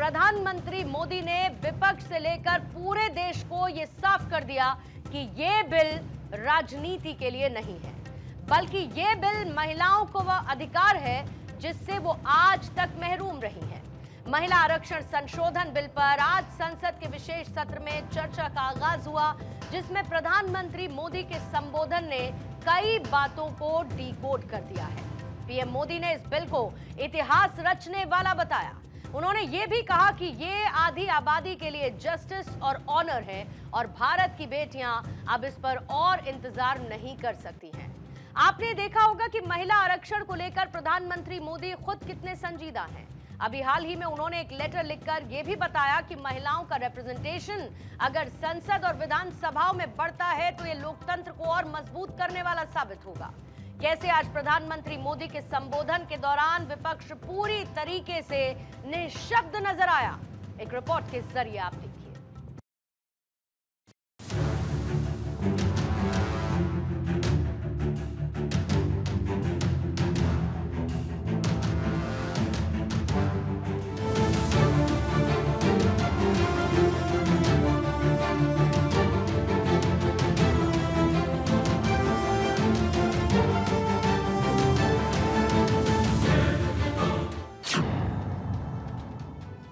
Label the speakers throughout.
Speaker 1: प्रधानमंत्री मोदी ने विपक्ष से लेकर पूरे देश को यह साफ कर दिया कि यह बिल राजनीति के लिए नहीं है, बल्कि यह बिल महिलाओं को वह अधिकार है जिससे वो आज तक महरूम रही हैं। महिला आरक्षण संशोधन बिल पर आज संसद के विशेष सत्र में चर्चा का आगाज हुआ, जिसमें प्रधानमंत्री मोदी के संबोधन ने कई बातों को डिकोड कर दिया है। पीएम मोदी ने इस बिल को इतिहास रचने वाला बताया। उन्होंने ये भी कहा कि ये आधी आबादी के लिए जस्टिस और ऑनर है और भारत की बेटियां अब इस पर और इंतजार नहीं कर सकती हैं। आपने देखा होगा कि महिला आरक्षण को लेकर प्रधानमंत्री मोदी खुद कितने संजीदा हैं। अभी हाल ही में उन्होंने एक लेटर लिखकर यह भी बताया कि महिलाओं का रिप्रेजेंटेशन अगर संसद और विधानसभाओं में बढ़ता है तो ये लोकतंत्र को और मजबूत करने वाला साबित होगा। कैसे आज प्रधानमंत्री मोदी के संबोधन के दौरान विपक्ष पूरी तरीके से निशब्द नजर आया, एक रिपोर्ट के जरिए आप देखिए।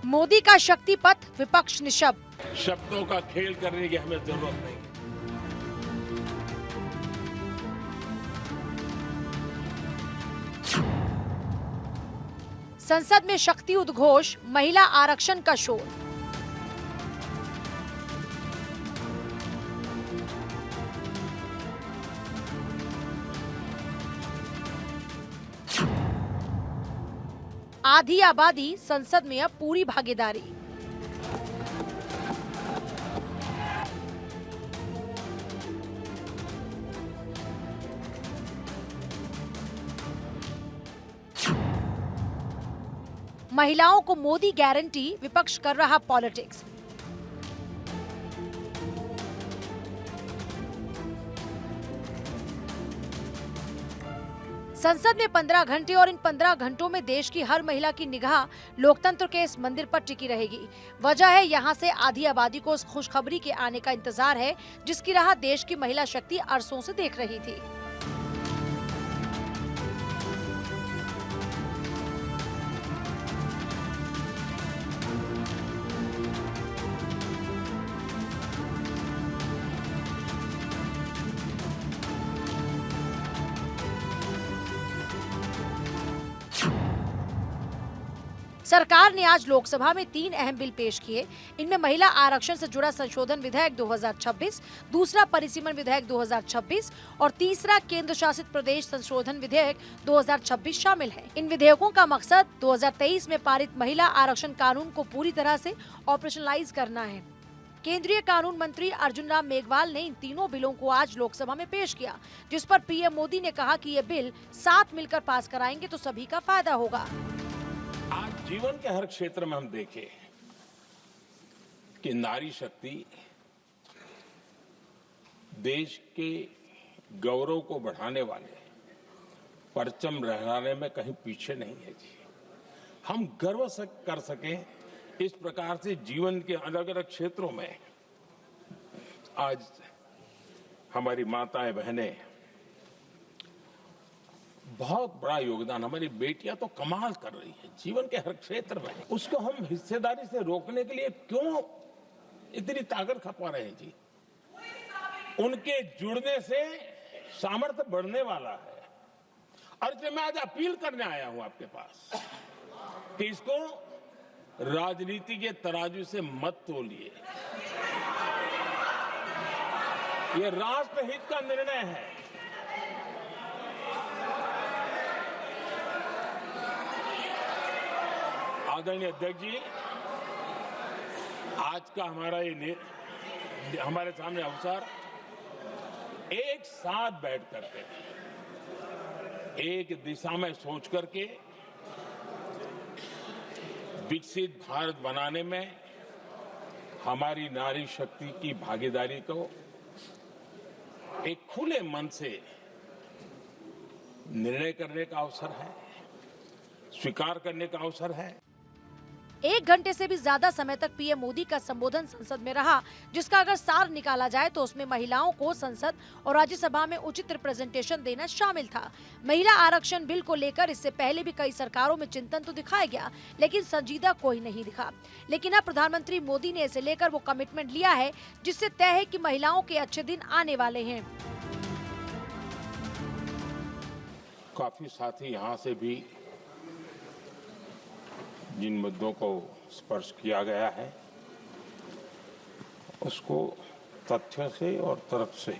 Speaker 2: मोदी का शक्ति पथ, विपक्ष निशब्द।
Speaker 3: शब्दों का खेल करने की हमें जरूरत नहीं।
Speaker 2: संसद में शक्ति उद्घोष, महिला आरक्षण का शोर। आधी आबादी, संसद में अब पूरी भागीदारी। महिलाओं को मोदी गारंटी, विपक्ष कर रहा पॉलिटिक्स। संसद में 15 घंटे और इन 15 घंटों में देश की हर महिला की निगाह लोकतंत्र के इस मंदिर पर टिकी रहेगी। वजह है यहाँ से आधी आबादी को उस खुशखबरी के आने का इंतजार है जिसकी राह देश की महिला शक्ति अरसों से देख रही थी। सरकार ने आज लोकसभा में 3 अहम बिल पेश किए। इनमें महिला आरक्षण से जुड़ा संशोधन विधेयक 2026, दूसरा परिसीमन विधेयक 2026 और तीसरा केंद्र शासित प्रदेश संशोधन विधेयक 2026 शामिल है। इन विधेयकों का मकसद 2023 में पारित महिला आरक्षण कानून को पूरी तरह से ऑपरेशनलाइज करना है। केंद्रीय कानून मंत्री अर्जुन राम मेघवाल ने इन तीनों बिलों को आज लोकसभा में पेश किया, जिस पर पीएम मोदी ने कहा कि ये बिल साथ मिलकर पास कराएंगे तो सभी का फायदा होगा।
Speaker 3: आज जीवन के हर क्षेत्र में हम देखें कि नारी शक्ति देश के गौरव को बढ़ाने वाले परचम लहराने में कहीं पीछे नहीं है जी। हम गर्व कर सकें इस प्रकार से जीवन के अलग अलग क्षेत्रों में आज हमारी माताएं बहनें बहुत बड़ा योगदान, हमारी बेटियां तो कमाल कर रही है जीवन के हर क्षेत्र में। उसको हम हिस्सेदारी से रोकने के लिए क्यों इतनी ताकत खपा रहे हैं जी? उनके जुड़ने से सामर्थ्य बढ़ने वाला है। और इसलिए मैं आज अपील करने आया हूं आपके पास कि इसको राजनीति के तराजू से मत तोलिए। ये राष्ट्रहित का निर्णय है। आदरणीय अध्यक्ष जी, आज का हमारे सामने अवसर एक साथ बैठ करके एक दिशा में सोच करके विकसित भारत बनाने में हमारी नारी शक्ति की भागीदारी को एक खुले मन से निर्णय करने का अवसर है, स्वीकार करने का अवसर है।
Speaker 2: 1 घंटे से भी ज्यादा समय तक पीएम मोदी का संबोधन संसद में रहा, जिसका अगर सार निकाला जाए तो उसमें महिलाओं को संसद और राज्यसभा में उचित रिप्रेजेंटेशन देना शामिल था। महिला आरक्षण बिल को लेकर इससे पहले भी कई सरकारों में चिंतन तो दिखाया गया, लेकिन संजीदा कोई नहीं दिखा। लेकिन अब प्रधानमंत्री मोदी ने इसे लेकर वो कमिटमेंट लिया है, जिससे तय है कि महिलाओं के अच्छे दिन आने वाले हैं।
Speaker 3: काफी साथी यहाँ से भी जिन मुद्दों को स्पर्श किया गया है उसको तथ्य से और तर्क से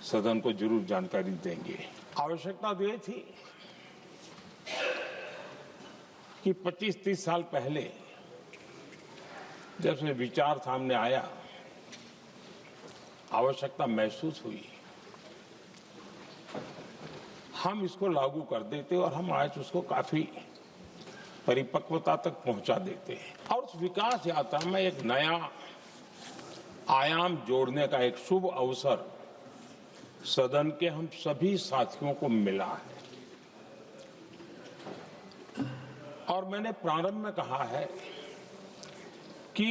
Speaker 3: सदन को जरूर जानकारी देंगे। आवश्यकता तो ये थी कि 25-30 साल पहले जब से विचार सामने आया, आवश्यकता महसूस हुई, हम इसको लागू कर देते और हम आज उसको काफी परिपक्वता तक पहुंचा देते हैं। और उस विकास यात्रा में एक नया आयाम जोड़ने का एक शुभ अवसर सदन के हम सभी साथियों को मिला है। और मैंने प्रारंभ में कहा है कि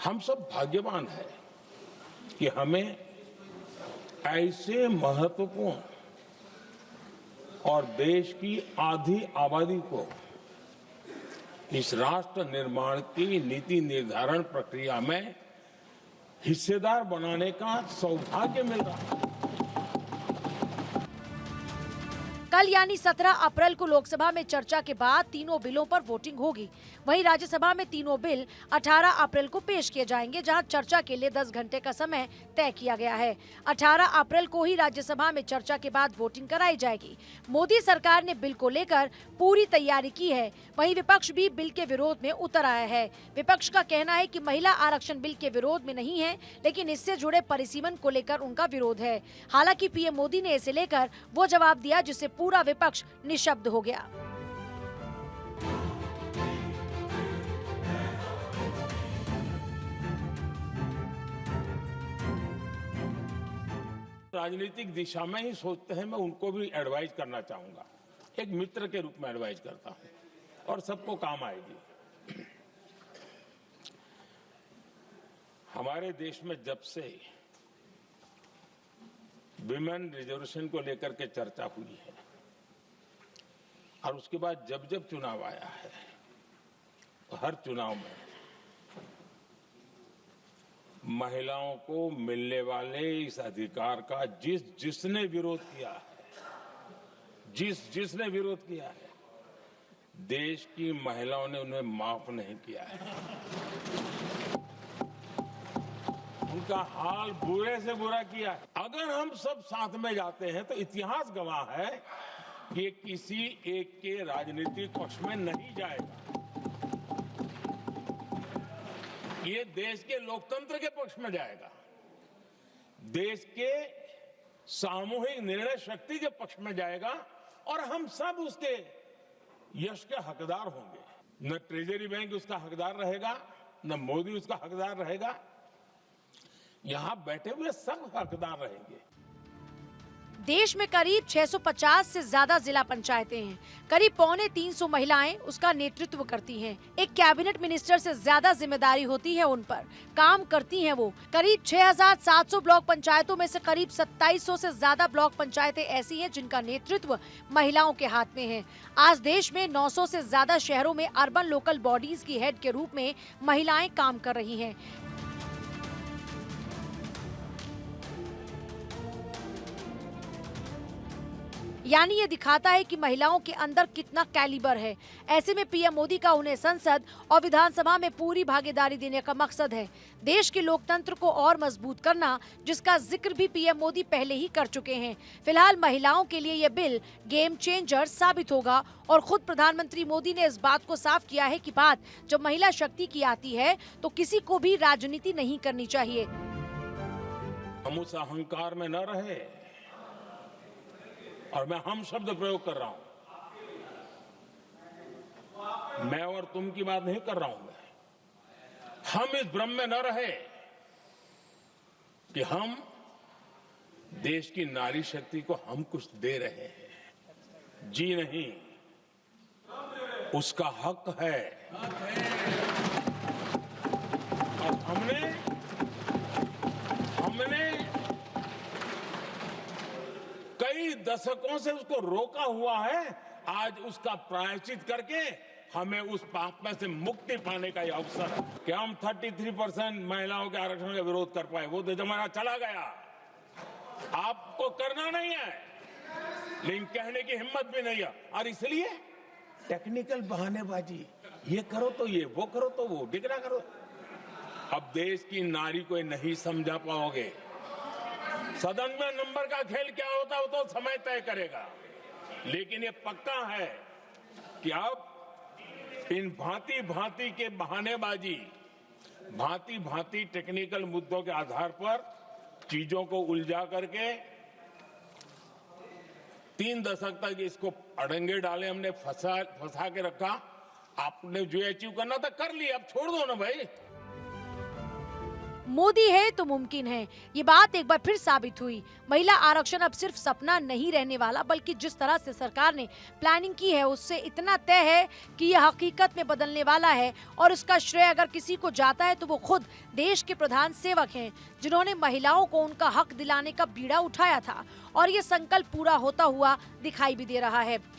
Speaker 3: हम सब भाग्यवान हैं कि हमें ऐसे महत्वपूर्ण और देश की आधी आबादी को इस राष्ट्र निर्माण की नीति निर्धारण प्रक्रिया में हिस्सेदार बनाने का सौभाग्य मिल रहा है।
Speaker 2: कल यानी 17 अप्रैल को लोकसभा में चर्चा के बाद तीनों बिलों पर वोटिंग होगी। वहीं राज्यसभा में तीनों बिल 18 अप्रैल को पेश किए जाएंगे, जहां चर्चा के लिए 10 घंटे का समय तय किया गया है। 18 अप्रैल को ही राज्यसभा में चर्चा के बाद वोटिंग कराई जाएगी। मोदी सरकार ने बिल को लेकर पूरी तैयारी की है। वहीं विपक्ष भी बिल के विरोध में उतर आया है। विपक्ष का कहना है कि महिला आरक्षण बिल के विरोध में नहीं है, लेकिन इससे जुड़े परिसीमन को लेकर उनका विरोध है। हालांकि पीएम मोदी ने इसे लेकर वो जवाब दिया जिससे पूरा विपक्ष निशब्द हो गया।
Speaker 3: राजनीतिक दिशा में ही सोचते हैं, मैं उनको भी एडवाइज करना चाहूंगा, एक मित्र के रूप में एडवाइज करता हूं और सबको काम आएगी। हमारे देश में जब से विमेन रिजर्वेशन को लेकर के चर्चा हुई है और उसके बाद जब जब चुनाव आया है, तो हर चुनाव में महिलाओं को मिलने वाले इस अधिकार का जिसने विरोध किया है, जिसने विरोध किया है, देश की महिलाओं ने उन्हें माफ नहीं किया है। उनका हाल बुरे से बुरा किया है। अगर हम सब साथ में जाते हैं तो इतिहास गवाह है कि किसी एक के राजनीतिक पक्ष में नहीं जाएगा, ये देश के लोकतंत्र के पक्ष में जाएगा, देश के सामूहिक निर्णय शक्ति के पक्ष में जाएगा और हम सब उसके यश के हकदार होंगे। न ट्रेजरी बैंक उसका हकदार रहेगा, न मोदी उसका हकदार रहेगा, यहां बैठे हुए सब हकदार रहेंगे।
Speaker 2: देश में करीब 650 से ज्यादा जिला पंचायतें हैं। करीब 225 महिलाएं उसका नेतृत्व करती हैं। एक कैबिनेट मिनिस्टर से ज्यादा जिम्मेदारी होती है उन पर, काम करती हैं वो। करीब 6700 ब्लॉक पंचायतों में से करीब 2700 से ज्यादा ब्लॉक पंचायतें ऐसी हैं जिनका नेतृत्व महिलाओं के हाथ में है। आज देश में 900 से ज्यादा शहरों में अर्बन लोकल बॉडीज की हेड के रूप में महिलाएं काम कर रही हैं। यानी ये दिखाता है कि महिलाओं के अंदर कितना कैलिबर है। ऐसे में पीएम मोदी का उन्हें संसद और विधानसभा में पूरी भागीदारी देने का मकसद है, देश के लोकतंत्र को और मजबूत करना, जिसका जिक्र भी पीएम मोदी पहले ही कर चुके हैं। फिलहाल महिलाओं के लिए ये बिल गेम चेंजर साबित होगा और खुद प्रधानमंत्री मोदी ने इस बात को साफ किया है कि बात जब महिला शक्ति की आती है तो किसी को भी राजनीति नहीं करनी चाहिए।
Speaker 3: हम उस अहंकार में न रहे, और मैं हम शब्द प्रयोग कर रहा हूं, मैं और तुम की बात नहीं कर रहा हूं। हम इस भ्रम में न रहे कि हम देश की नारी शक्ति को हम कुछ दे रहे हैं। जी नहीं, उसका हक है और हमने कई दशकों से उसको रोका हुआ है। आज उसका प्रायश्चित करके हमें उस पाप में से मुक्ति पाने का ये अवसर है कि हम 33% महिलाओं के आरक्षण का विरोध कर पाए। वो तो जमाना चला गया, आपको करना नहीं है, लेकिन कहने की हिम्मत भी नहीं है। और इसलिए टेक्निकल बहानेबाजी, ये करो तो ये, वो करो तो वो, डिगरा करो। अब देश की नारी को नहीं समझा पाओगे। सदन में नंबर का खेल क्या होता है वो तो समय तय करेगा, लेकिन ये पक्का है कि अब इन भांति भांति के बहानेबाजी, भांति भांति टेक्निकल मुद्दों के आधार पर चीजों को उलझा करके 3 दशक तक इसको अड़ंगे डाले, हमने फंसा के रखा। आपने जो अचीव करना था कर लिया, अब छोड़ दो ना भाई।
Speaker 2: मोदी है तो मुमकिन है, ये बात एक बार फिर साबित हुई। महिला आरक्षण अब सिर्फ सपना नहीं रहने वाला, बल्कि जिस तरह से सरकार ने प्लानिंग की है उससे इतना तय है कि यह हकीकत में बदलने वाला है। और इसका श्रेय अगर किसी को जाता है तो वो खुद देश के प्रधान सेवक हैं, जिन्होंने महिलाओं को उनका हक दिलाने का बीड़ा उठाया था। और ये संकल्प पूरा होता हुआ दिखाई भी दे रहा है।